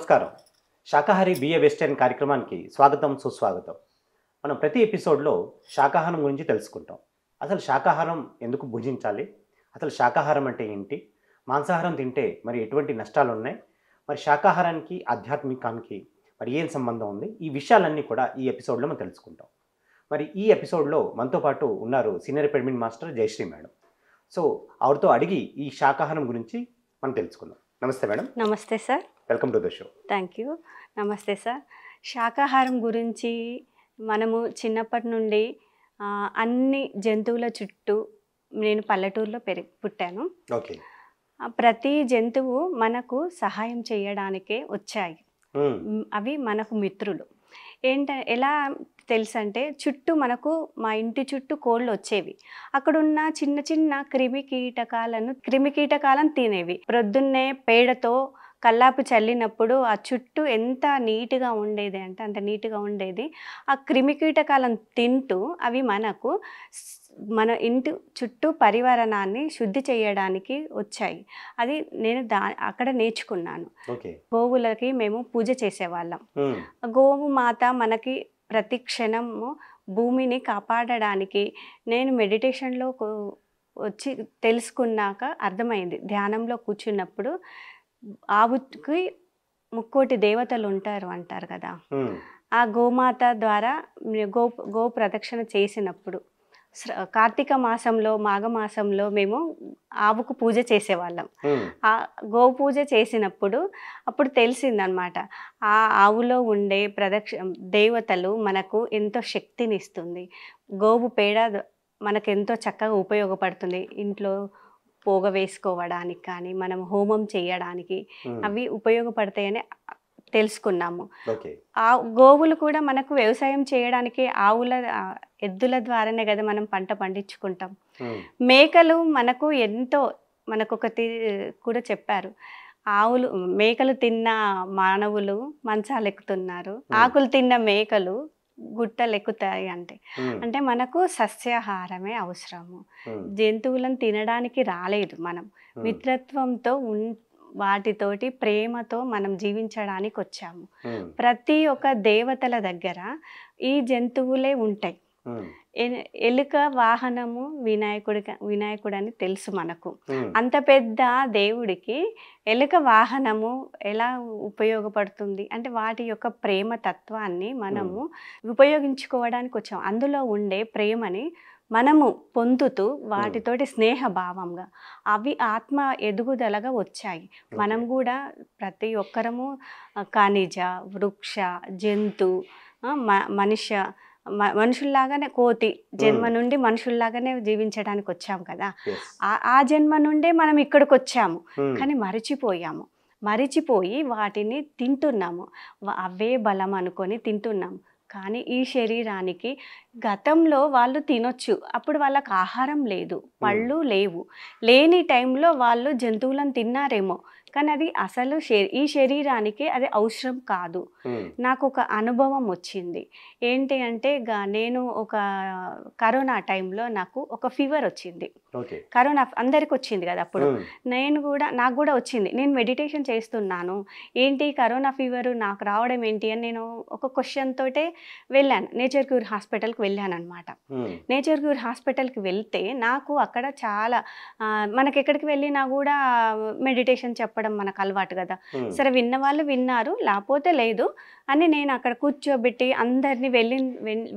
నమస్కారం. శాకాహారి BA western కార్యక్రమానికి స్వాగతం, సుస్వాగతం. మనం ప్రతి ఎపిసోడ్లో శాకాహారం గురించి తెలుసుకుంటాం. అసలు శాకాహారం ఎందుకు భుజించాలి? అసలు శాకాహారం అంటే ఏంటి? మాంసాహారం తింటే మరి ఎటువంటి నష్టాలు ఉన్నాయి? మరి శాకాహారానికి ఆధ్యాత్మికానికి మరి ఏం సంబంధం ఉంది? ఈ విషయాలన్నీ కూడా ఈ ఎపిసోడ్లో మనం తెలుసుకుంటాం. మరి ఈ ఎపిసోడ్లో మనతో పాటు ఉన్నారు senior academic master Jayashree madam. So ఆవిడతో అడిగి ఈ శాకాహారం గురించి మనం తెలుసుకుందాం. నమస్తే మేడం. నమస్తే sir. Welcome to the show. Thank you. నమస్తే సార్. శాకాహారం గురించి మనము చిన్నప్పటి నుండి అన్ని జంతువుల చుట్టూ, నేను పల్లెటూరులో పుట్టాను. ఓకే. ప్రతి జంతువు మనకు సహాయం చేయడానికే వచ్చాయి. అవి మనకు మిత్రులు. ఎలా తెలుసంటే, చుట్టూ మనకు మా ఇంటి చుట్టూ కోళ్ళు వచ్చేవి. అక్కడున్న చిన్న చిన్న క్రిమికీటకాలను తినేవి. ప్రొద్దున్నే పేడతో కల్లాపు చల్లినప్పుడు ఆ చుట్టూ ఎంత నీట్గా ఉండేది అంటే అంత నీట్గా ఉండేది. ఆ క్రిమికీటకాలను తింటూ అవి మన ఇంటి చుట్టూ పరివారణాన్ని శుద్ధి చేయడానికి వచ్చాయి. అది నేను అక్కడ నేర్చుకున్నాను. గోవులకి మేము పూజ చేసేవాళ్ళం. గోవు మాత మనకి ప్రతి క్షణము భూమిని కాపాడడానికి నేను మెడిటేషన్లో వచ్చి తెలుసుకున్నాక అర్థమైంది. ధ్యానంలో కూర్చున్నప్పుడు ఆవుకి 3 దేవతలు అంటారు కదా. ఆ గోమాత ద్వారా గో ప్రదక్షిణ చేసినప్పుడు కార్తీక మాసంలో, మాఘమాసంలో మేము ఆవుకు పూజ చేసేవాళ్ళం. ఆ గో పూజ చేసినప్పుడు అప్పుడు తెలిసిందనమాట, ఆ ఆవులో ఉండే దేవతలు మనకు ఎంతో శక్తిని ఇస్తుంది. గోవు పేడ మనకెంతో చక్కగా ఉపయోగపడుతుంది. ఇంట్లో పోగ వేసుకోవడానికి కానీ, మనం హోమం చేయడానికి అవి ఉపయోగపడతాయని తెలుసుకున్నాము. ఆ గోవులు కూడా మనకు వ్యవసాయం చేయడానికి ఎద్దుల ద్వారానే కదా మనం పంట పండించుకుంటాం. మేకలు మనకొకటి కూడా చెప్పారు. మేకలు తిన్న మానవులు మంచాలు ఎక్కుతున్నారు, ఆకులు తిన్న మేకలు గుట్టలు ఎక్కుతాయి. అంటే మనకు సస్యాహారమే అవసరము. జంతువులను తినడానికి రాలేదు మనం. మిత్రత్వంతో వాటితోటి ప్రేమతో మనం జీవించడానికి వచ్చాము. ప్రతి ఒక్క దేవతల దగ్గర ఈ జంతువులే ఉంటాయి. ఎలుక వాహనము వినాయకుడు అని తెలుసు మనకు. అంత పెద్ద దేవుడికి ఎలుక వాహనము ఎలా ఉపయోగపడుతుంది అంటే వాటి యొక్క ప్రేమ తత్వాన్ని మనము ఉపయోగించుకోవడానికి వచ్చాము. అందులో ఉండే ప్రేమని మనము పొందుతూ వాటితోటి స్నేహభావంగా అవి ఆత్మ ఎదుగుదలగా వచ్చాయి. మనం కూడా ప్రతి ఒక్కరము ఖనిజ, వృక్ష, జంతు, మనుషుల్లాగానే కోతి జన్మ నుండి మనుషుల్లాగానే జీవించడానికి వచ్చాము కదా. ఆ జన్మ నుండే మనం ఇక్కడికి వచ్చాము, కానీ మరిచిపోయి వాటిని తింటున్నాము. అవే బలం అనుకొని తింటున్నాము. కానీ ఈ శరీరానికి గతంలో వాళ్ళు తినొచ్చు, అప్పుడు వాళ్ళకి ఆహారం లేదు, పళ్ళు లేవు, లేని టైంలో వాళ్ళు జంతువులను తిన్నారేమో, కానీ అది అసలు ఈ శరీరానికి అది అవసరం కాదు. నాకు ఒక అనుభవం వచ్చింది. ఏంటి అంటే, నేను కరోనా టైంలో నాకు ఒక ఫీవర్ వచ్చింది. కరోనా అందరికి వచ్చింది కదా అప్పుడు. నాకు కూడా వచ్చింది. నేను మెడిటేషన్ చేస్తున్నాను, ఏంటి కరోనా ఫీవర్ నాకు రావడం ఏంటి అని నేను ఒక క్వశ్చన్ తోటే వెళ్ళాను. నేచర్ క్యూర్ హాస్పిటల్కి వెళ్ళాను అనమాట. నేచర్ క్యూర్ హాస్పిటల్కి వెళ్తే నాకు అక్కడ చాలా మనకి ఎక్కడికి వెళ్ళినా కూడా మెడిటేషన్ చెప్పడం మనకు అలవాటు కదా. సరే, విన్న వాళ్ళు విన్నారు, లేకపోతే లేదు అని నేను అక్కడ కూర్చోబెట్టి అందరినీ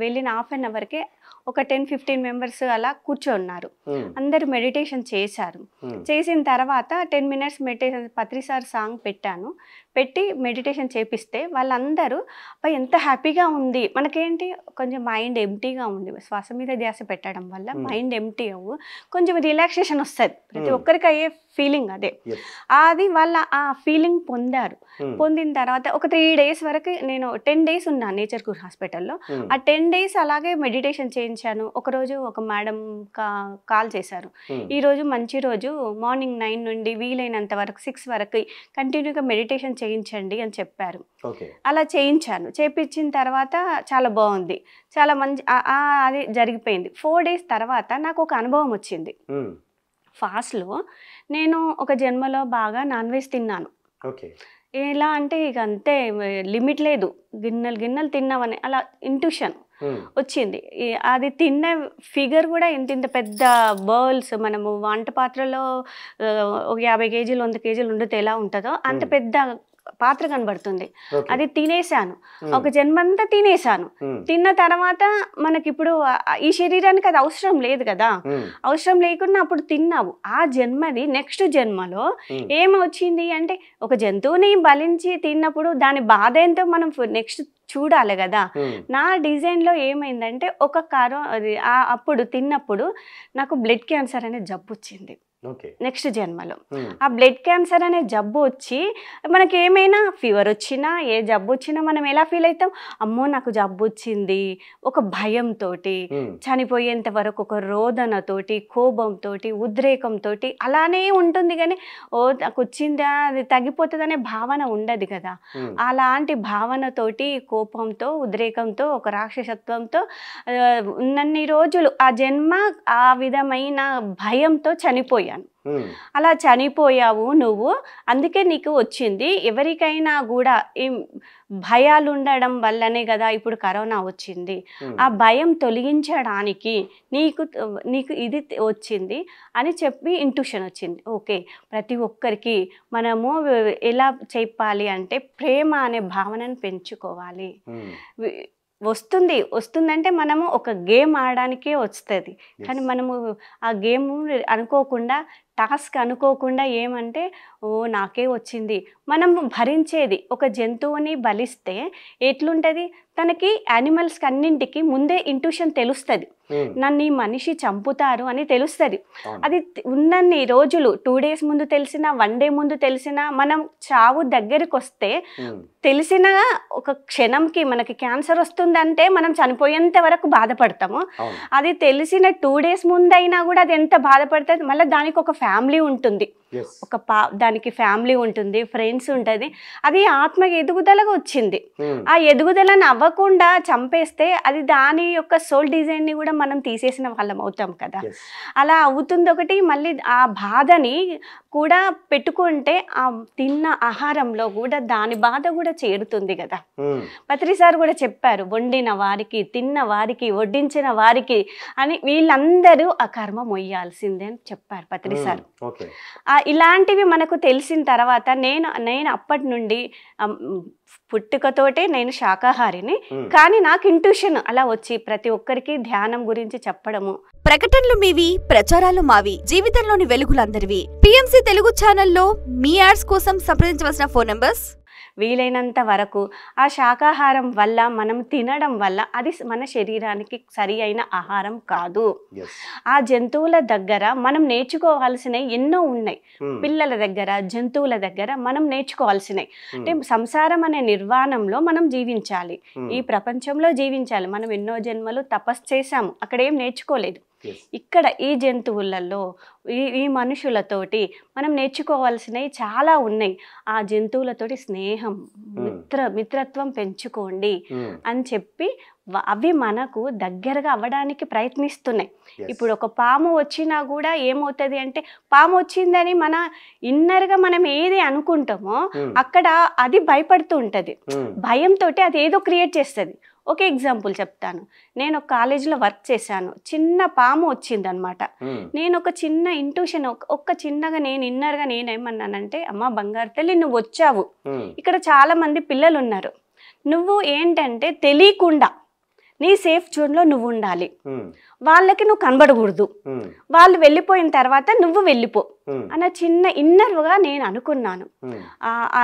వెళ్ళిన హాఫ్ అన్ అవర్కే ఒక 10-15 మెంబర్స్ అలా కూర్చోన్నారు. అందరూ మెడిటేషన్ చేశారు. చేసిన తర్వాత 10 minutes మెడిటేషన్ పత్రిసార్ సాంగ్ పెట్టి మెడిటేషన్ చేపిస్తే వాళ్ళందరూ ఎంత హ్యాపీగా ఉంది. మనకేంటి కొంచెం మైండ్ ఎంటీగా ఉంది, శ్వాస మీద ధ్యాస పెట్టడం వల్ల మైండ్ ఎంటీ కొంచెం రిలాక్సేషన్ వస్తుంది. ప్రతి ఒక్కరికి అయ్యే ఫీలింగ్ అదే. అది వాళ్ళ ఆ ఫీలింగ్ పొందారు. పొందిన తర్వాత ఒక 3 days వరకు నేను 10 days ఉన్నాను నేచర్ క్యూర్ హాస్పిటల్లో. ఆ 10 days అలాగే మెడిటేషన్ చేయించాను. ఒకరోజు ఒక మేడం కాల్ చేశారు, ఈరోజు మంచి రోజు, మార్నింగ్ 9 నుండి వీలైనంత వరకు 6 వరకు కంటిన్యూగా మెడిటేషన్ చేయించండి అని చెప్పారు. అలా చేయించిన తర్వాత చాలా బాగుంది, చాలా మంచి అది జరిగిపోయింది. 4 days తర్వాత నాకు ఒక అనుభవం వచ్చింది. ఫాస్ట్లో నేను ఒక జన్మలో బాగా నాన్ వెజ్ తిన్నాను. ఎలా అంటే ఇక అంతే లిమిట్ లేదు, గిన్నెలు గిన్నెలు తిన్నామని అలా ఇంట్యూషన్ వచ్చింది. అది తిన్న ఫిగర్ కూడా ఇంత పెద్ద బౌల్స్, మనము వంట పాత్రలో ఒక 50 కేజీలు 100 కేజీలు వండితే ఎలా ఉంటుందో అంత పెద్ద పాత్ర కనబడుతుంది. అది తినేసాను, ఒక జన్మంతా తినేసాను. తిన్న తర్వాత మనకిప్పుడు ఈ శరీరానికి అది అవసరం లేదు కదా, అవసరం లేకుండా అప్పుడు తిన్నావు. ఆ జన్మది నెక్స్ట్ జన్మలో ఏమొచ్చింది అంటే ఒక జంతువుని బలించి తిన్నప్పుడు దాని బాధ ఏంటో మనం నెక్స్ట్ చూడాలి కదా. నా డిజైన్లో ఏమైందంటే అప్పుడు తిన్నప్పుడు నాకు బ్లడ్ క్యాన్సర్ అనే జబ్బు వచ్చింది నెక్స్ట్ జన్మలో. ఆ బ్లడ్ క్యాన్సర్ అనే జబ్బు వచ్చి మనకి ఏమైనా ఫీవర్ వచ్చినా ఏ జబ్బు వచ్చినా మనం ఎలా ఫీల్ అవుతాం, అమ్మో నాకు జబ్బు వచ్చింది, ఒక భయంతో, చనిపోయేంత వరకు ఒక రోదనతోటి, కోపంతో, ఉద్రేకంతో అలానే ఉంటుంది. కానీ ఓ నాకు వచ్చిందా అది తగ్గిపోతుందనే భావన ఉండదు కదా. అలాంటి భావనతోటి, కోపంతో, ఉద్రేకంతో, ఒక రాక్షసత్వంతో ఉన్నన్ని రోజులు ఆ జన్మ ఆ విధమైన భయంతో చనిపోయాను. అలా చనిపోయావు నువ్వు, అందుకే నీకు వచ్చింది. ఎవరికైనా కూడా ఈ భయాలు ఉండడం వల్లనే కదా ఇప్పుడు కరోనా వచ్చింది. ఆ భయం తొలగించడానికి నీకు ఇది వచ్చింది అని చెప్పి ఇంట్యూషన్ వచ్చింది. ఓకే, ప్రతి ఒక్కరికి మనము ఎలా చెప్పాలి అంటే ప్రేమ అనే భావనను పెంచుకోవాలి. వస్తుందంటే మనము ఒక గేమ్ ఆడడానికే వస్తుంది, కానీ మనము ఆ గేమ్ అనుకోకుండా, టాస్క్ అనుకోకుండా ఏమంటే ఓ నాకే వచ్చింది. మనం భరించేది ఒక జంతువుని బలిస్తే ఎట్లుంటుంది, తనకి యానిమల్స్కి అన్నింటికి ముందే ఇంట్యూషన్ తెలుస్తుంది, నన్ను ఈ మనిషి చంపుతారు అని తెలుస్తుంది. అది ఉన్నన్ని రోజులు 2 days ముందు తెలిసినా 1 day ముందు తెలిసినా మనం చావు దగ్గరికి వస్తే తెలిసిన ఒక క్షణంకి మనకి క్యాన్సర్ వస్తుందంటే మనం చనిపోయేంత వరకు బాధపడతాము. అది తెలిసిన 2 days ముందైనా కూడా అది ఎంత బాధపడుతుంది. మళ్ళీ దానికి ఒక ఫ్యామిలీ ఉంటుంది, దానికి ఫ్యామిలీ ఉంటుంది, ఫ్రెండ్స్ ఉంటుంది. అది ఆత్మ ఎదుగుదలగా వచ్చింది. ఆ ఎదుగుదలను అవ్వకుండా చంపేస్తే అది దాని యొక్క సోల్ డిజైన్ ని కూడా మనం తీసేసిన వాళ్ళం అవుతాం కదా. అలా అవుతుంది ఒకటి. మళ్ళీ ఆ బాధని కూడా పెట్టుకుంటే ఆ తిన్న ఆహారంలో కూడా దాని బాధ కూడా చేరుతుంది కదా. పత్రి సార్ కూడా చెప్పారు, వండిన వారికి, తిన్న వారికి, వడ్డించిన వారికి అని వీళ్ళందరూ ఆ కర్మ మొయ్యాల్సిందే అని చెప్పారు పత్రి సార్. ఇలాంటివి మనకు తెలిసిన తర్వాత నేను అప్పటి నుండి పుట్టుకతోటే నేను శాకాహారిని, కానీ నాకు ఇంట్యూషన్ అలా వచ్చి ప్రతి ఒక్కరికి ధ్యానం గురించి చెప్పడము. ప్రకటనలు మీవి, ప్రచారాలు మావి, జీవితంలోని వెలుగులందరివి. PMC తెలుగు ఛానల్లో మీ యాడ్స్ కోసం సంప్రదించవలసిన ఫోన్ నంబర్స్. వీలైనంత వరకు ఆ శాకాహారం వల్ల మనం తినడం వల్ల అది మన శరీరానికి సరి అయిన ఆహారం కాదు. ఆ జంతువుల దగ్గర మనం నేర్చుకోవాల్సినవి ఎన్నో ఉన్నాయి. పిల్లల దగ్గర, జంతువుల దగ్గర మనం నేర్చుకోవాల్సినవి అంటే సంసారం అనే నిర్వాణంలో మనం జీవించాలి, ఈ ప్రపంచంలో జీవించాలి. మనం ఎన్నో జన్మలు తపస్సు చేశాము, అక్కడ ఏం నేర్చుకోలేదు. ఇక్కడ ఈ జంతువులలో ఈ మనుషులతోటి మనం నేర్చుకోవాల్సినవి చాలా ఉన్నాయి. ఆ జంతువులతోటి స్నేహం, మిత్రత్వం పెంచుకోండి అని చెప్పి అవి మనకు దగ్గరగా అవ్వడానికి ప్రయత్నిస్తున్నాయి. ఇప్పుడు ఒక పాము వచ్చినా కూడా ఏమవుతుంది అంటే, పాము వచ్చిందని మన ఇన్నర్గా మనం ఏది అనుకుంటామో అక్కడ అది భయపడుతూ ఉంటుంది. భయంతో అది ఏదో క్రియేట్ చేస్తుంది. ఒక ఎగ్జాంపుల్ చెప్తాను. నేను ఒక కాలేజీలో వర్క్ చేశాను, చిన్న పాము వచ్చిందనమాట. నేను ఒక చిన్న ఇంట్యూషన్, ఒక్క చిన్నగా నేను ఇన్నర్గా నేనేమన్నానంటే, అమ్మ బంగారు తల్లి నువ్వు వచ్చావు, ఇక్కడ చాలా మంది పిల్లలు ఉన్నారు, నువ్వు ఏంటంటే తెలియకుండా నీ సేఫ్ జోన్లో నువ్వు ఉండాలి, వాళ్ళకి నువ్వు కనబడకూడదు, వాళ్ళు వెళ్ళిపోయిన తర్వాత నువ్వు వెళ్ళిపో అన్న చిన్న ఇన్నర్గా నేను అనుకున్నాను.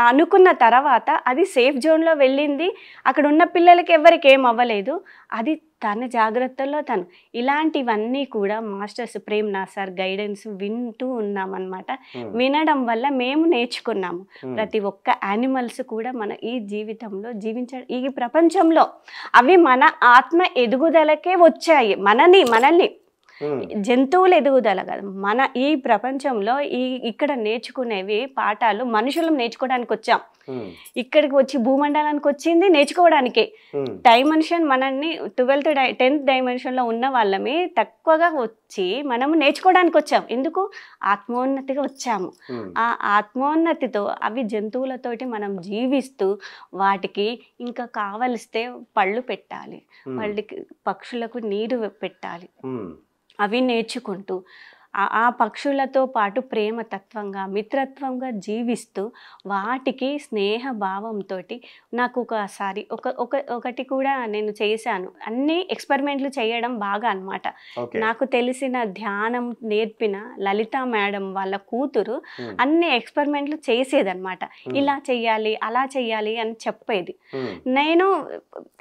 అనుకున్న తర్వాత అది సేఫ్ జోన్లో వెళ్ళింది. అక్కడ ఉన్న పిల్లలకి ఎవరికి ఏం అవ్వలేదు. అది తన జాగ్రత్తల్లో తను. ఇలాంటివన్నీ కూడా మాస్టర్స్ ప్రేమ్నాథ్ సార్ గైడెన్స్ వింటూ ఉన్నామన్నమాట. వినడం వల్ల మేము నేర్చుకున్నాము. ప్రతి ఒక్క యానిమల్స్ కూడా మన ఈ జీవితంలో ఈ ప్రపంచంలో అవి మన ఆత్మ ఎదుగుదలకే వచ్చాయి. మనల్ని జంతువుల ఎదుగుదల కాదు. మన ఈ ప్రపంచంలో ఇక్కడ నేర్చుకునేవి పాఠాలు మనుషులు నేర్చుకోవడానికి వచ్చాం. ఇక్కడికి వచ్చి భూమండలానికి వచ్చింది నేర్చుకోవడానికే. డైమెన్షన్ మనల్ని 10th డైమెన్షన్లో ఉన్న వాళ్ళమి తక్కువగా వచ్చి మనము నేర్చుకోవడానికి వచ్చాం. ఎందుకు? ఆత్మోన్నతిగా వచ్చాము. ఆ ఆత్మోన్నతితో అవి జంతువులతోటి మనం జీవిస్తూ వాటికి ఇంకా కావలిస్తే పళ్ళు పెట్టాలి, వాళ్ళకి పక్షులకు నీరు పెట్టాలి, అవి నేర్చుకుంటూ ఆ పక్షులతో పాటు ప్రేమతత్వంగా మిత్రత్వంగా జీవిస్తూ వాటికి స్నేహ భావంతో నాకు ఒకసారి ఒకటి కూడా నేను చేశాను. అన్ని ఎక్స్పెరిమెంట్లు చేయడం బాగా అన్నమాట. నాకు తెలిసిన ధ్యానం నేర్పిన లలిత మేడం వాళ్ళ కూతురు అన్ని ఎక్స్పెరిమెంట్లు చేసేదన్నమాట. ఇలా చెయ్యాలి అలా చెయ్యాలి అని చెప్పేది. నేను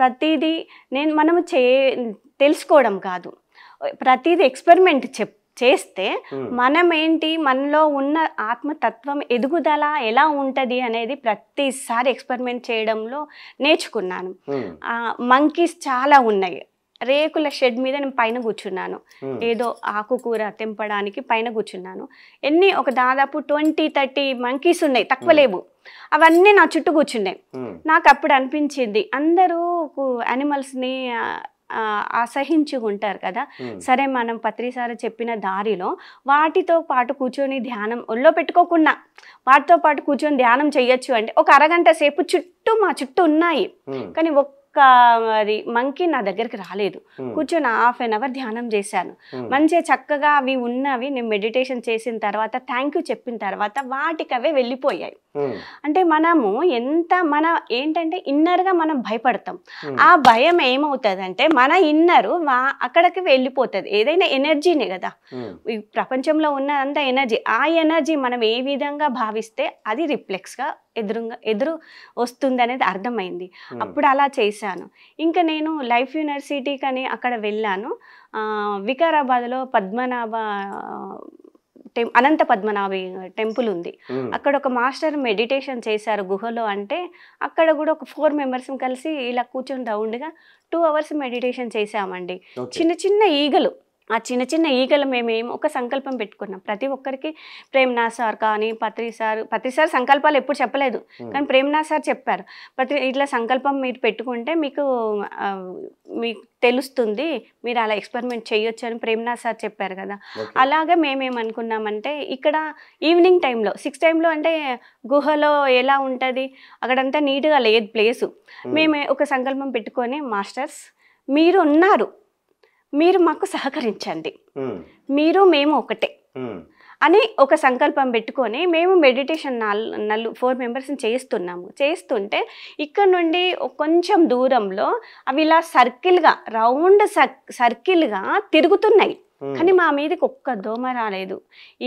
ప్రతిదీ మనము తెలుసుకోవడం కాదు, ప్రతిదీ ఎక్స్పెరిమెంట్ చేస్తే మనం ఏంటి, మనలో ఉన్న ఆత్మతత్వం ఎదుగుదల ఎలా ఉంటుంది అనేది ప్రతిసారి ఎక్స్పెరిమెంట్ చేయడంలో నేర్చుకున్నాను. మంకీస్ చాలా ఉన్నాయి. రేకుల షెడ్ మీద నేను పైన కూర్చున్నాను, ఏదో ఆకుకూర తెంపడానికి పైన కూర్చున్నాను. ఒక దాదాపు 20-30 మంకీస్ ఉన్నాయి, తక్కువ లేవు. అవన్నీ నా చుట్టూ కూర్చున్నాయి. నాకు అప్పుడు అనిపించింది, అందరూ యానిమల్స్ని అసహించుకుంటారు కదా. సరే, మనం పత్రిసారి చెప్పిన దారిలో వాటితో పాటు కూర్చొని ధ్యానం ఒళ్ళో పెట్టుకోకుండా వాటితో పాటు కూర్చొని ధ్యానం చెయ్యొచ్చు అంటే ఒక అరగంట సేపు మా చుట్టూ ఉన్నాయి. కానీ అది మంకీ నా దగ్గరికి రాలేదు. కూర్చొని 1/2 అవర్ ధ్యానం చేశాను. మంచిగా చక్కగా అవి ఉన్నవి నేను మెడిటేషన్ చేసిన తర్వాత థ్యాంక్ యూ చెప్పిన తర్వాత వాటికి అవే వెళ్ళిపోయాయి. అంటే మనము ఏంటంటే ఇన్నర్గా మనం భయపడతాం. ఆ భయం ఏమవుతుందంటే మన ఇన్నరు అక్కడికి వెళ్ళిపోతుంది. ఏదైనా ఎనర్జీనే కదా, ఈ ప్రపంచంలో ఉన్నదంతా ఎనర్జీ. ఆ ఎనర్జీ మనం ఏ విధంగా భావిస్తే అది రిఫ్లెక్స్గా ఎదురు వస్తుంది అనేది అర్థమైంది. అప్పుడు అలా చేశాను. ఇంకా నేను లైఫ్ యూనివర్సిటీకి అని అక్కడ వెళ్ళాను. వికారాబాద్లో అనంత పద్మనాభి టెంపుల్ ఉంది. అక్కడ ఒక మాస్టర్ మెడిటేషన్ చేశారు గుహలో. అంటే అక్కడ కూడా ఒక 4 మెంబర్స్ కలిసి ఇలా కూర్చొని రౌండ్గా 2 అవర్స్ మెడిటేషన్ చేసామండి. చిన్న చిన్న ఈగలు, ఆ చిన్న చిన్న ఈగలు మేమేమో ఒక సంకల్పం పెట్టుకున్నాం. ప్రతి ఒక్కరికి ప్రేమ్నాథ్ సార్ కానీ పత్రి సార్ సంకల్పాలు ఎప్పుడు చెప్పలేదు, కానీ ప్రేమ్నాథ్ సార్ చెప్పారు. ఇట్లా సంకల్పం మీరు పెట్టుకుంటే మీకు తెలుస్తుంది, మీరు అలా ఎక్స్పెరిమెంట్ చేయొచ్చు అని ప్రేమ్నాథ్ సార్ చెప్పారు కదా. అలాగే మేమేమనుకున్నామంటే ఇక్కడ ఈవినింగ్ టైంలో 6 టైంలో అంటే గుహలో ఎలా ఉంటుంది, అక్కడంతా నీట్గా లేదు ప్లేసు. మేము ఒక సంకల్పం పెట్టుకొని, మాస్టర్స్ మీరు ఉన్నారు, మీరు మాకు సహకరించండి, మేము ఒకటే అని ఒక సంకల్పం పెట్టుకొని మేము మెడిటేషన్ 4 మెంబర్స్ని చేస్తుంటే ఇక్కడ నుండి కొంచెం దూరంలో అవి ఇలా రౌండ్ సర్కిల్గా తిరుగుతున్నాయి. కానీ మా మీదకి ఒక్క దోమ రాలేదు,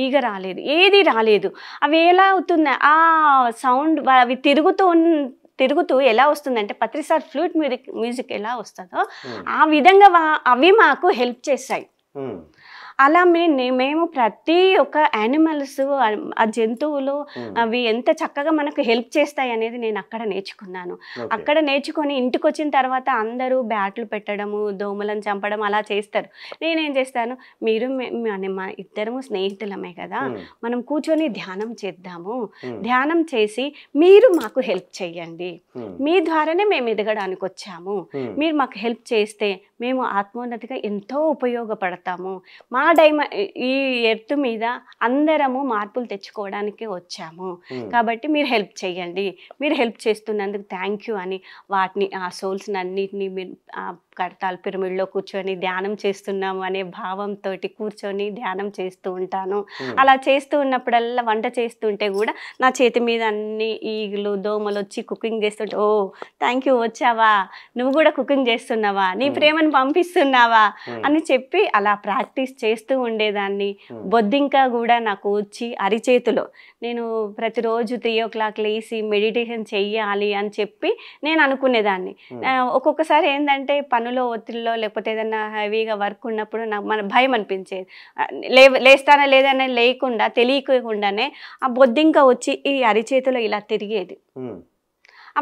ఈగ రాలేదు, ఏది రాలేదు. అవి ఎలా అవుతున్నాయి, ఆ సౌండ్ అవి తిరుగుతూ ఎలా వస్తుందంటే పత్రిసార్ ఫ్లూట్ మ్యూజిక్ ఎలా వస్తుందో ఆ విధంగా అవి మాకు హెల్ప్ చేశాయి. అలా మేము ప్రతి ఒక్క యానిమల్స్, ఆ జంతువులు అవి ఎంత చక్కగా మనకు హెల్ప్ చేస్తాయి అనేది నేను అక్కడ నేర్చుకున్నాను. అక్కడ నేర్చుకొని ఇంటికి వచ్చిన తర్వాత అందరూ బ్యాట్లు పెట్టడము, దోమలను చంపడం అలా చేస్తారు. నేనేం చేస్తాను, మా ఇద్దరము స్నేహితులమే కదా, మనం కూర్చొని ధ్యానం చేద్దాము, ధ్యానం చేసి మీరు మాకు హెల్ప్ చెయ్యండి, మీ ద్వారానే మేము ఎదగడానికి వచ్చాము, మీరు మాకు హెల్ప్ చేస్తే మేము ఆత్మోన్నతిగా ఎంతో ఉపయోగపడతాము, ఈ ఎర్త్ మీద అందరము మార్పులు తెచ్చుకోవడానికి వచ్చాము, కాబట్టి మీరు హెల్ప్ చేయండి, మీరు హెల్ప్ చేస్తున్నందుకు థ్యాంక్ యూ అని వాటిని, ఆ సోల్స్ అన్నిటిని కడతాల్ పిరమిడ్లో కూర్చొని ధ్యానం చేస్తున్నాము అనే భావంతో కూర్చొని ధ్యానం చేస్తూ ఉంటాను. అలా చేస్తూ ఉన్నప్పుడల్లా వంట చేస్తుంటే కూడా నా చేతి మీద అన్ని ఈగలు దోమలు వచ్చి కుకింగ్ చేస్తుంటే, ఓ థ్యాంక్ యూ, వచ్చావా, నువ్వు కూడా కుకింగ్ చేస్తున్నావా, నీ ప్రేమను పంపిస్తున్నావా అని చెప్పి అలా ప్రాక్టీస్ చేస్తూ ఉండేదాన్ని. బొద్దింకా కూడా నాకు వచ్చి అరిచేతిలో నేను ప్రతిరోజు 3 o'clock లేసి మెడిటేషన్ చెయ్యాలి అని చెప్పి నేను అనుకునేదాన్ని. ఒక్కొక్కసారి ఏంటంటే పనులో ఒత్తిడిలో లేకపోతే ఏదైనా హెవీగా వర్క్ ఉన్నప్పుడు నాకు మన భయం అనిపించేది, లేస్తానా లేదనే తెలియకుండానే ఆ బొద్దింక వచ్చి ఈ అరిచేతిలో ఇలా తిరిగేది.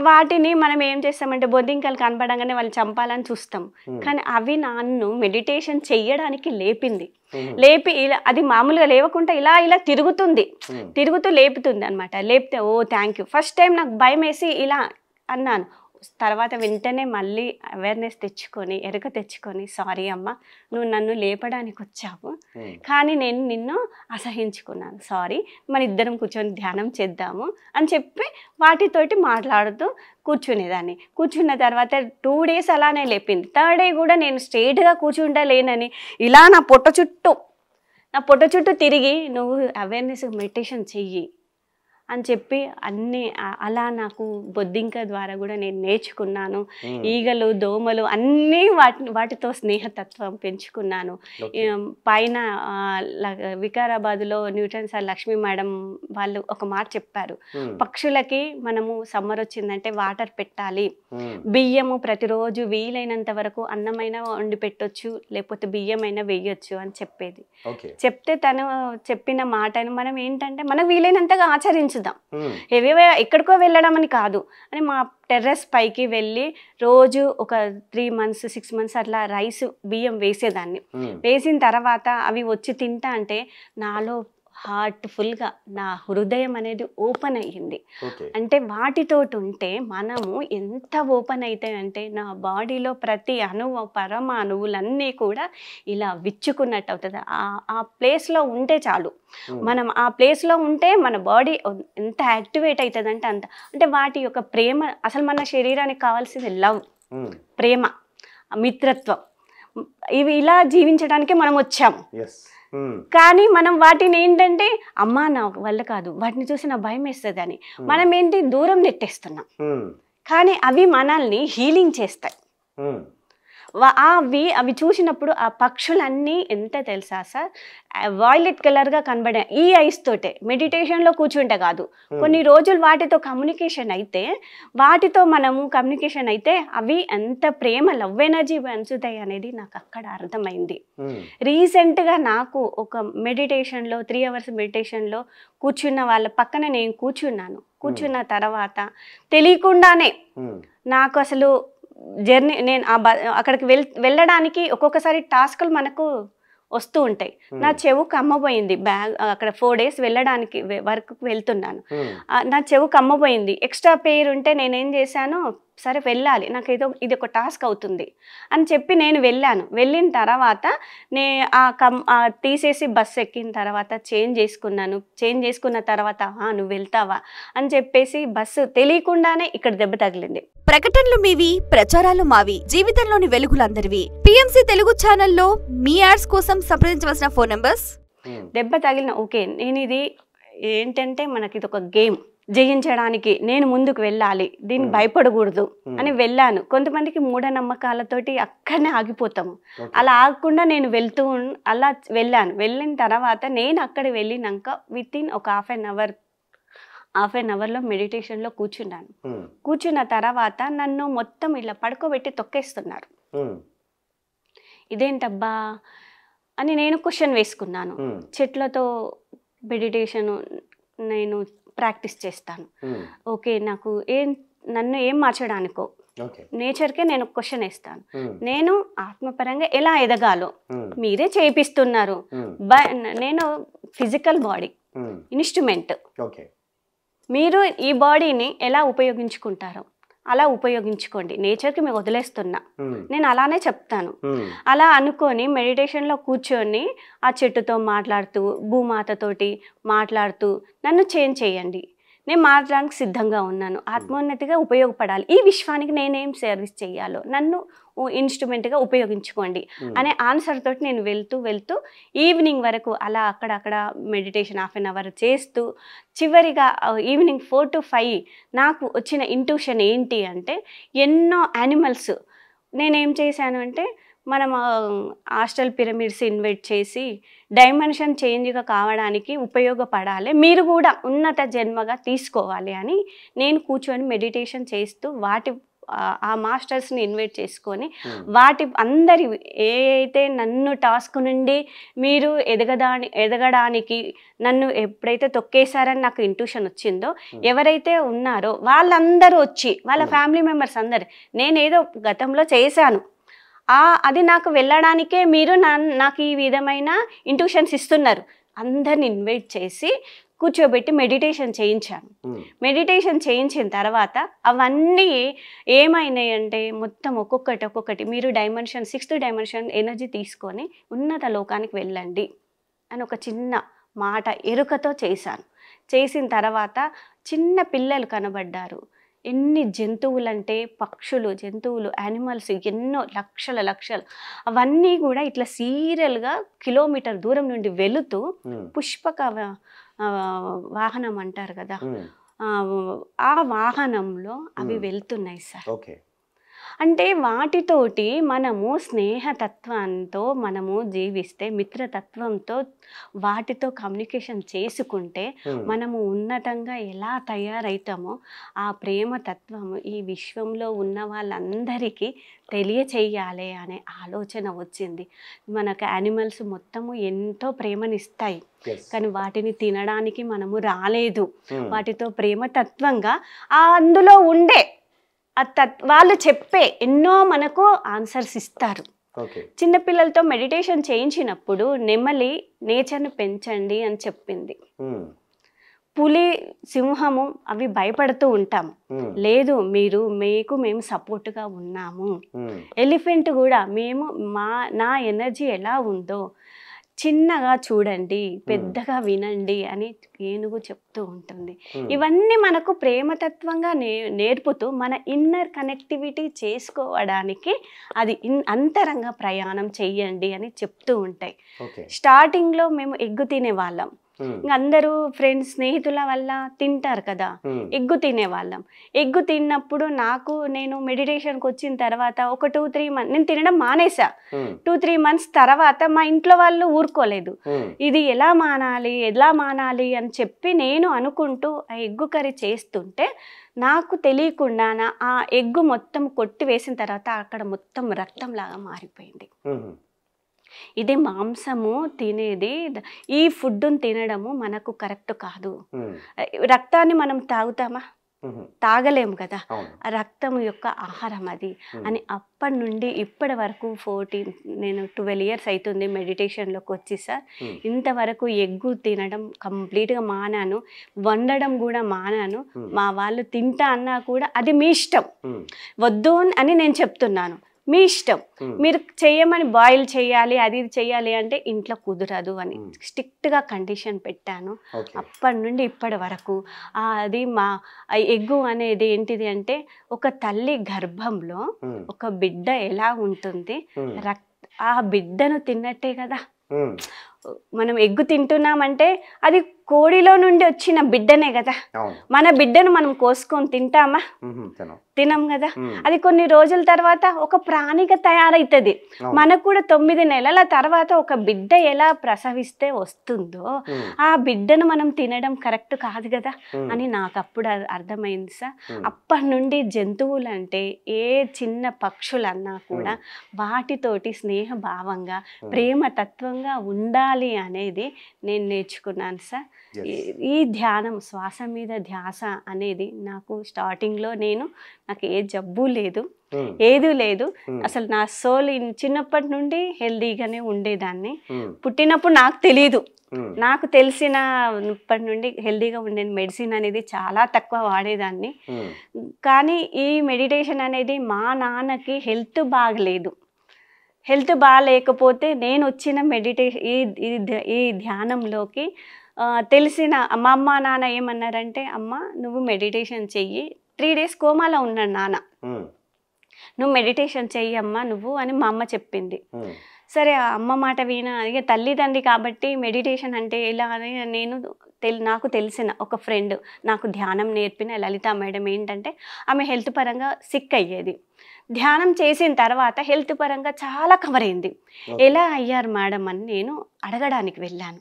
వాటిని మనం ఏం చేస్తామంటే బొద్దింకలు కనపడంగానే వాళ్ళు చంపాలని చూస్తాం. కానీ అవి నన్ను మెడిటేషన్ చెయ్యడానికి లేపింది. లేపి ఇలా అది మామూలుగా లేవకుండా ఇలా ఇలా తిరుగుతూ లేపుతుంది అనమాట. లేపితే ఓ థ్యాంక్ యూ. ఫస్ట్ టైం నాకు భయం వేసి ఇలా అన్నాను. తర్వాత వెంటనే మళ్ళీ అవేర్నెస్ తెచ్చుకొని ఎరుక తెచ్చుకొని సారీ అమ్మ, నువ్వు నన్ను లేపడానికి వచ్చావు కానీ నేను నిన్ను అసహించుకున్నాను, సారీ, మన ఇద్దరం కూర్చొని ధ్యానం చేద్దాము అని చెప్పి వాటితోటి మాట్లాడుతూ కూర్చునేదాన్ని. కూర్చున్న తర్వాత 2 days అలానే లేపింది. 3rd day కూడా నేను స్ట్రైట్గా కూర్చుంటలేనని ఇలా నా పొట్ట చుట్టూ తిరిగి నువ్వు అవేర్నెస్ మెడిటేషన్ చెయ్యి అని చెప్పి అన్నీ అలా నాకు బొద్దింక ద్వారా కూడా నేను నేర్చుకున్నాను. ఈగలు, దోమలు అన్నీ వాటితో స్నేహతత్వం పెంచుకున్నాను. పైన వికారాబాద్లో న్యూటన్ సార్ లక్ష్మీ మేడం వాళ్ళు ఒక మాట చెప్పారు, పక్షులకి మనము సమ్మర్ వచ్చిందంటే వాటర్ పెట్టాలి, బియ్యము ప్రతిరోజు వీలైనంత వరకు అన్నమైనా వండి పెట్టొచ్చు, లేకపోతే బియ్యమైనా వేయొచ్చు అని చెప్పేది. చెప్తే తను చెప్పిన మాటను మనం ఏంటంటే మనకు వీలైనంతగా ఆచరించుదాం, ఎక్కడికో వెళ్ళడం అని కాదు అని మా టెర్రస్ పైకి వెళ్ళి రోజు ఒక 3 months 6 months అట్లా రైస్ బియ్యం వేసేదాన్ని. వేసిన తర్వాత అవి వచ్చి తింటా అంటే నాలో హార్ట్ఫుల్గా నా హృదయం అనేది ఓపెన్ అయ్యింది. అంటే వాటితోటి ఉంటే మనము ఎంత ఓపెన్ అవుతాయంటే నా బాడీలో ప్రతి పరమాణువులన్నీ కూడా ఇలా విచ్చుకున్నట్టు అవుతుంది. ఆ ప్లేస్లో ఉంటే చాలు, మనం ఆ ప్లేస్లో ఉంటే మన బాడీ ఎంత యాక్టివేట్ అవుతుంది అంటే అంత. అంటే వాటి యొక్క ప్రేమ, అసలు మన శరీరానికి కావాల్సింది లవ్, ప్రేమ, మిత్రత్వం, ఇవి ఇలా జీవించడానికే మనం వచ్చాము. కానీ మనం వాటిని ఏంటంటే అమ్మా నా వల్ల కాదు, వాటిని చూసి నా భయం వేస్తుంది అని మనం ఏంటి దూరం నెట్టేస్తున్నాం. కానీ అవి మనల్ని హీలింగ్ చేస్తాయి. అవి చూసినప్పుడు ఆ పక్షులన్నీ ఎంత తెలుసా సార్, వాయిలెట్ కలర్గా కనబడే ఈ ఐస్ తోటే మెడిటేషన్లో కూర్చుంటే కాదు, కొన్ని రోజులు వాటితో కమ్యూనికేషన్ అయితే అవి ఎంత ప్రేమ లవ్ ఎనర్జీ పెంచుతాయి అనేది నాకు అక్కడ అర్థమైంది. రీసెంట్గా నాకు ఒక మెడిటేషన్లో 3 hours మెడిటేషన్లో కూర్చున్న వాళ్ళ పక్కన నేను కూర్చున్న తర్వాత తెలియకుండానే నాకు అసలు జర్నీ, నేను అక్కడికి వెళ్ళడానికి ఒక్కొక్కసారి టాస్కులు మనకు వస్తూ ఉంటాయి. నా చెవు కమ్మపోయింది, అక్కడ 4 days వెళ్ళడానికి వర్క్కి వెళ్తున్నాను, నా చెవు కమ్మపోయింది. ఎక్స్ట్రా పేరు ఉంటే నేనేం చేశాను, సరే వెళ్ళాలి, నాకు ఇది ఒక టాస్క్ అవుతుంది అని చెప్పి నేను వెళ్ళిన తర్వాత తీసేసి బస్సు ఎక్కిన తర్వాత చేంజ్ చేసుకున్న తర్వాత నువ్వు వెళ్తావా అని చెప్పేసి బస్సు తెలియకుండానే ఇక్కడ దెబ్బ తగిలింది. ప్రకటనలు మీవి, ప్రచారాలు మావి, జీవితంలోని వెలుగులందరివి. పిఎంసి తెలుగు ఛానల్లో మీ యాడ్స్ కోసం సంప్రదించవలసిన ఫోన్ నంబర్స్. దెబ్బ తగిలిన ఓకే, నేను ఇది ఏంటంటే మనకి ఇది ఒక గేమ్, జయించడానికి నేను ముందుకు వెళ్ళాలి, దీన్ని భయపడకూడదు అని వెళ్ళాను. కొంతమందికి మూఢనమ్మకాలతోటి అక్కడనే ఆగిపోతాము, అలా ఆగకుండా నేను అలా వెళ్ళిన తర్వాత నేను అక్కడ వెళ్ళినాక వితిన్ ఒక హాఫ్ అన్ అవర్లో మెడిటేషన్లో కూర్చున్న తర్వాత నన్ను మొత్తం ఇలా పడుకోబెట్టి తొక్కేస్తున్నారు. ఇదేంటబ్బా అని నేను క్వశ్చన్ వేసుకున్నాను. చెట్లతో మెడిటేషన్ నేను ప్రాక్టీస్ చేస్తాను, ఓకే, నన్ను ఏం మార్చడానికో నేచర్కే నేను క్వశ్చన్ వేస్తాను, నేను ఆత్మపరంగా ఎలా ఎదగాలో మీరే చేయిస్తున్నారు, నేను ఫిజికల్ బాడీ ఇన్స్ట్రుమెంట్, మీరు ఈ బాడీని ఎలా ఉపయోగించుకుంటారో అలా ఉపయోగించుకోండి, నేచర్కి మేము వదిలేస్తున్నా, నేను అలానే చెప్తాను. అలా అనుకొని మెడిటేషన్లో కూర్చొని ఆ చెట్టుతో మాట్లాడుతూ, భూమాతతోటి మాట్లాడుతూ నన్ను చేంజ్ చేయండి, నేను మారడానికి సిద్ధంగా ఉన్నాను, ఆత్మోన్నతిగా ఉపయోగపడాలి, ఈ విశ్వానికి నేనేం సర్వీస్ చేయాలో నన్ను ఇన్స్ట్రుమెంట్గా ఉపయోగించుకోండి అనే ఆన్సర్ తోటి నేను వెళ్తూ ఈవినింగ్ వరకు అలా అక్కడక్కడ మెడిటేషన్ హాఫ్ అన్ అవర్ చేస్తూ చివరిగా ఈవినింగ్ 4 to 5 నాకు వచ్చిన ఇంట్యూషన్ ఏంటి అంటే, ఎన్నో యానిమల్స్ నేనేం చేశాను అంటే, మనం ఆస్ట్రల్ పిరమిడ్స్ ఇన్వైట్ చేసి డైమెన్షన్ చేంజ్గా కావడానికి ఉపయోగపడాలి, మీరు కూడా ఉన్నత జన్మగా తీసుకోవాలి అని నేను కూర్చొని మెడిటేషన్ చేస్తూ ఆ మాస్టర్స్ని ఇన్వైట్ చేసుకొని వాటి అందరి ఏ అయితే నన్ను టాస్క్ నుండి మీరు ఎదగడానికి నన్ను ఎప్పుడైతే తొక్కేశారని నాకు ఇంట్యూషన్ వచ్చిందో ఎవరైతే ఉన్నారో వాళ్ళందరూ వచ్చి వాళ్ళ ఫ్యామిలీ మెంబర్స్ అందరు నేనేదో గతంలో చేశాను అది నాకు వెళ్ళడానికే మీరు నాకు ఈ విధమైన ఇంట్యూషన్స్ ఇస్తున్నారు అందరిని ఇన్వైట్ చేసి కూర్చోబెట్టి మెడిటేషన్ చేయించాను. మెడిటేషన్ చేయించిన తర్వాత అవన్నీ ఏమైనాయి అంటే మొత్తం ఒక్కొక్కటి మీరు డైమెన్షన్ 6th డైమెన్షన్ ఎనర్జీ తీసుకొని ఉన్నత లోకానికి వెళ్ళండి అని ఒక చిన్న మాట ఎరుకతో చేశాను. చేసిన తర్వాత చిన్న పిల్లలు కనబడ్డారు. ఎన్ని జంతువులంటే పక్షులు, జంతువులు, యానిమల్స్ ఎన్నో లక్షలు అవన్నీ కూడా ఇట్లా సీరియల్గా కిలోమీటర్ దూరం నుండి వెళుతూ పుష్పక వాహనం అంటారు కదా ఆ వాహనంలో అవి వెళ్తున్నాయి సార్. అంటే వాటితోటి మనము స్నేహతత్వంతో మనము జీవిస్తే మిత్రతత్వంతో వాటితో కమ్యూనికేషన్ చేసుకుంటే మనము ఉన్నతంగా ఎలా తయారవుతామో ఆ ప్రేమ తత్వము ఈ విశ్వంలో ఉన్న వాళ్ళందరికీ తెలియచేయాలి అనే ఆలోచన వచ్చింది. మనకు యానిమల్స్ మొత్తము ఎంతో ప్రేమనిస్తాయి కానీ వాటిని తినడానికి మనము రాలేదు. వాటితో ప్రేమతత్వంగా అందులో ఉండే వాళ్ళు చెప్పే ఎన్నో మనకు ఆన్సర్స్ ఇస్తారు. చిన్నపిల్లలతో మెడిటేషన్ చేయించినప్పుడు నెమలి నేచర్ను పెంచండి అని చెప్పింది. పులి, సింహము అవి భయపడుతూ ఉంటాము, లేదు మేము సపోర్ట్గా ఉన్నాము. ఎలిఫెంట్ కూడా నా ఎనర్జీ ఎలా ఉందో చిన్నగా చూడండి, పెద్దగా వినండి అని ఏనుగు చెప్తూ ఉంటుంది. ఇవన్నీ మనకు ప్రేమతత్వంగా నేర్పుతూ మన ఇన్నర్ కనెక్టివిటీ చేసుకోవడానికి అది అంతరంగ ప్రయాణం చెయ్యండి అని చెప్తూ ఉంటాయి. స్టార్టింగ్లో మేము ఎగ్గు తినేవాళ్ళం, అందరూ ఫ్రెండ్స్ స్నేహితుల వల్ల తింటారు కదా, ఎగ్గు తినేవాళ్ళం. ఎగ్గు తిన్నప్పుడు నేను మెడిటేషన్కి వచ్చిన తర్వాత ఒక 2-3 months నేను తినడం మానేసా. 2-3 months తర్వాత మా ఇంట్లో వాళ్ళు ఊరుకోలేదు. ఇది ఎలా మానాలి అని చెప్పి నేను అనుకుంటూ ఆ ఎగ్గు కర్రీ చేస్తుంటే నాకు తెలియకుండా ఆ ఎగ్గు మొత్తం కొట్టి వేసిన తర్వాత అక్కడ మొత్తం రక్తంలాగా మారిపోయింది. ఇది మాంసము తినేది, ఈ ఫుడ్ని తినడము మనకు కరెక్ట్ కాదు. రక్తాన్ని మనం తాగుతామా? తాగలేము కదా. రక్తం యొక్క ఆహారం అది అని అప్పటి నుండి ఇప్పటి వరకు 12 years అవుతుంది మెడిటేషన్లోకి వచ్చి సార్. ఇంతవరకు ఎగ్గు తినడం కంప్లీట్గా మానాను, వండడం కూడా మానాను. మా వాళ్ళు తింటా అన్నా కూడా అది మీ ఇష్టం, వద్దు అని నేను చెప్తున్నాను. మీ ఇష్టం, మీరు చేయమని బాయిల్ చేయాలి అది చేయాలి అంటే ఇంట్లో కుదరదు అని స్ట్రిక్ట్గా కండిషన్ పెట్టాను. అప్పటి నుండి ఇప్పటి వరకు అది మా ఎగ్గు అనేది ఏంటిది అంటే ఒక తల్లి గర్భంలో ఒక బిడ్డ ఎలా ఉంటుంది, ఆ బిడ్డను తిన్నట్టే కదా. మనం ఎగ్గు తింటున్నామంటే అది కోడిలో నుండి వచ్చిన బిడ్డనే కదా. మన బిడ్డను మనం కోసుకొని తింటామా? తినం కదా. అది కొన్ని రోజుల తర్వాత ఒక ప్రాణిగా తయారైతుంది. మనకు కూడా 9 నెలల తర్వాత ఒక బిడ్డ ఎలా ప్రసవిస్తే వస్తుందో ఆ బిడ్డను మనం తినడం కరెక్ట్ కాదు కదా అని నాకు అప్పుడు అర్థమైంది సార్. అప్పటి నుండి జంతువులంటే ఏ చిన్న పక్షులన్నా కూడా వాటితోటి స్నేహభావంగా ప్రేమతత్వంగా ఉండాలి అనేది నేను నేర్చుకున్నాను సార్. ఈ ధ్యానం, శ్వాస మీద ధ్యాస అనేది నాకు స్టార్టింగ్లో నాకు ఏ జబ్బు లేదు, ఏది లేదు. అసలు నా సోల్ చిన్నప్పటి నుండి హెల్దీగానే ఉండేదాన్ని. పుట్టినప్పుడు నాకు తెలీదు, నాకు తెలిసినప్పటి నుండి హెల్దీగా ఉండే మెడిసిన్ అనేది చాలా తక్కువ వాడేదాన్ని. కానీ ఈ మెడిటేషన్ అనేది మా నాన్నకి హెల్త్ బాగలేదు. హెల్త్ బాగాలేకపోతే నేను వచ్చిన ఈ ధ్యానంలోకి తెలిసిన మా అమ్మ నాన్న ఏమన్నారంటే, అమ్మ నువ్వు మెడిటేషన్ చెయ్యి, 3 days కోమాలో ఉన్నాడు నాన్న, నువ్వు మెడిటేషన్ చెయ్యమ్మా నువ్వు అని మా అమ్మ చెప్పింది. సరే అమ్మ మాట ఇక తల్లిదండ్రి కాబట్టి మెడిటేషన్ అంటే ఎలా అని నాకు తెలిసిన ఒక ఫ్రెండ్ నాకు ధ్యానం నేర్పిన లలిత మేడం ఏంటంటే ఆమె హెల్త్ పరంగా సిక్ అయ్యేది. ధ్యానం చేసిన తర్వాత హెల్త్ పరంగా చాలా కవర్ అయింది. ఎలా అయ్యారు మేడం అని నేను అడగడానికి వెళ్ళాను.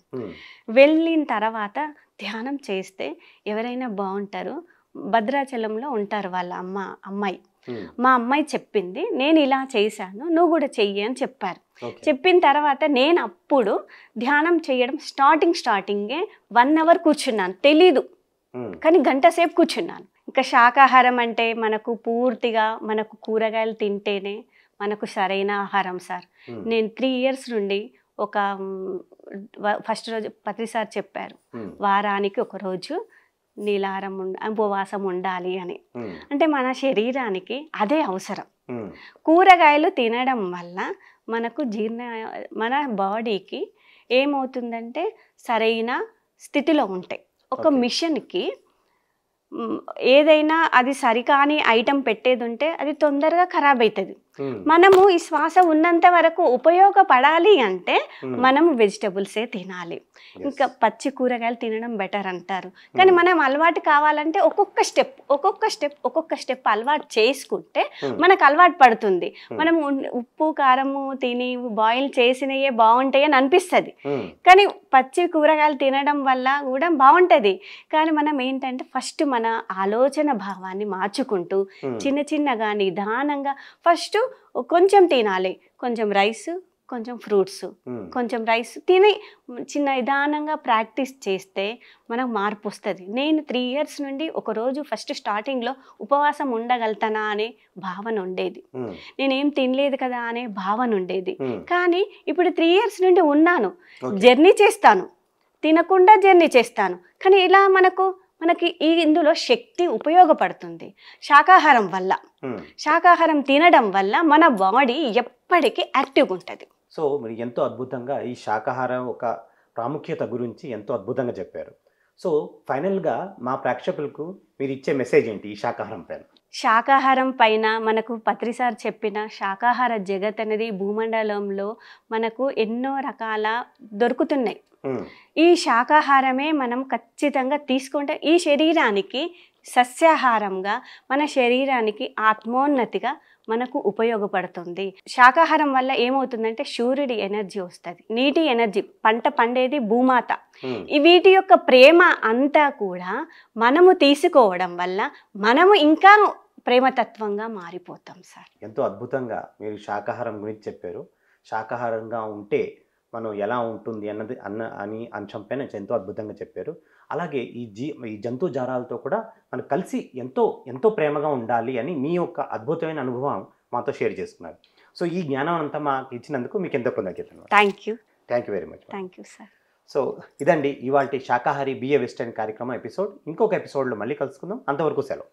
వెళ్ళిన తర్వాత ధ్యానం చేస్తే ఎవరైనా బాగుంటారు, భద్రాచలంలో ఉంటారు వాళ్ళ అమ్మాయి. మా అమ్మాయి చెప్పింది, నేను ఇలా చేశాను, నువ్వు కూడా చెయ్యి అని చెప్పారు. ఓకే. చెప్పిన తర్వాత నేను అప్పుడు ధ్యానం చేయడం స్టార్టింగే 1 అవర్ కూర్చున్నాను, తెలీదు కానీ గంట సేపు కూర్చున్నాను. ఇంకా శాకాహారం అంటే మనకు పూర్తిగా మనకు కూరగాయలు తింటేనే మనకు సరైన ఆహారం సార్. నేను 3 ఇయర్స్ నుండి ఒక ఫస్ట్ రోజు పత్రి సార్ చెప్పారు, వారానికి ఒక రోజు నీలాహారం ఉపవాసం ఉండాలి అని. అంటే మన శరీరానికి అదే అవసరం. కూరగాయలు తినడం వల్ల మనకు మన బాడీకి ఏమవుతుందంటే సరైన స్థితిలో ఉంటాయి. ఒక మిషన్కి ఏదైనా అది సరికాని ఐటెం పెట్టేది ఉంటే అది తొందరగా ఖరాబ్ అవుతుంది. మనము ఈ శ్వాస ఉన్నంత వరకు ఉపయోగపడాలి అంటే మనము వెజిటబుల్సే తినాలి. ఇంకా పచ్చి కూరగాయలు తినడం బెటర్ అంటారు, కానీ మనం అలవాటు కావాలంటే ఒక్కొక్క స్టెప్ అలవాటు చేసుకుంటే మనకు అలవాటు పడుతుంది. మనం ఉప్పు కారము తిని బాయిల్ చేసినయే బాగుంటాయి అని అనిపిస్తుంది, కానీ పచ్చి కూరగాయలు తినడం వల్ల కూడా బాగుంటుంది. కానీ మనం ఏంటంటే ఫస్ట్ మన ఆలోచన భావాన్ని మార్చుకుంటూ చిన్నగా నిదానంగా ఫస్ట్ కొంచెం తినాలి, కొంచెం రైస్, కొంచెం ఫ్రూట్స్, కొంచెం రైస్ తిని చిన్న నిదానంగా ప్రాక్టీస్ చేస్తే మనకు మార్పు వస్తుంది. నేను 3 ఇయర్స్ నుండి ఒకరోజు ఫస్ట్ స్టార్టింగ్లో ఉపవాసం ఉండగలుగుతానా అనే భావన ఉండేది, నేనేం తినలేదు కదా అనే భావన ఉండేది. కానీ ఇప్పుడు 3 ఇయర్స్ నుండి ఉన్నాను, జర్నీ చేస్తాను, తినకుండా జర్నీ చేస్తాను. కానీ ఇలా మనకి ఇందులో శక్తి ఉపయోగపడుతుంది శాకాహారం వల్ల. శాకాహారం తినడం వల్ల మన బాడీ ఎప్పటికీ యాక్టివ్గా ఉంటుంది. సో మీరు ఎంతో అద్భుతంగా ఈ శాకాహారం ఒక ప్రాముఖ్యత గురించి ఎంతో అద్భుతంగా చెప్పారు. సో ఫైనల్గా మా ప్రేక్షకులకు మీరు ఇచ్చే మెసేజ్ ఏంటి ఈ శాకాహారం పైన? శాకాహారం పైన మనకు పత్రి సార్ చెప్పిన శాకాహార జగత్ అనేది భూమండలంలో మనకు ఎన్నో రకాల దొరుకుతున్నాయి. ఈ శాకాహారమే మనం ఖచ్చితంగా తీసుకుంటే ఈ శరీరానికి సస్యాహారంగా, మన శరీరానికి ఆత్మోన్నతిగా మనకు ఉపయోగపడుతుంది. శాకాహారం వల్ల ఏమవుతుందంటే సూర్యుడి ఎనర్జీ వస్తుంది, నీటి ఎనర్జీ, పంట పండేది భూమాత. వీటి యొక్క ప్రేమ అంతా కూడా మనము తీసుకోవడం వల్ల మనము ఇంకా ప్రేమతత్వంగా మారిపోతాం సార్. ఎంతో అద్భుతంగా మీరు శాకాహారం గురించి చెప్పారు. శాకాహారంగా ఉంటే మనం ఎలా ఉంటుంది అని అంశం పైన ఎంతో అద్భుతంగా చెప్పారు. అలాగే ఈ జంతు జారాలతో కూడా మనం కలిసి ఎంతో ప్రేమగా ఉండాలి అని మీ యొక్క అద్భుతమైన అనుభవం మాతో షేర్ చేసుకున్నారు. సో ఈ జ్ఞానం అంతా మాకు ఇచ్చినందుకు మీకు ఎంతో కృతజ్ఞతలు. Thank you very much. Thank you sir. So ఇదండి ఇవాల్టి శాకాహారి బిఏ వెస్టర్న్ కార్యక్రమం ఎపిసోడ్. ఇంకొక ఎపిసోడ్లో మళ్ళీ కలుసుకుందాం. అంతవరకు సెలవు.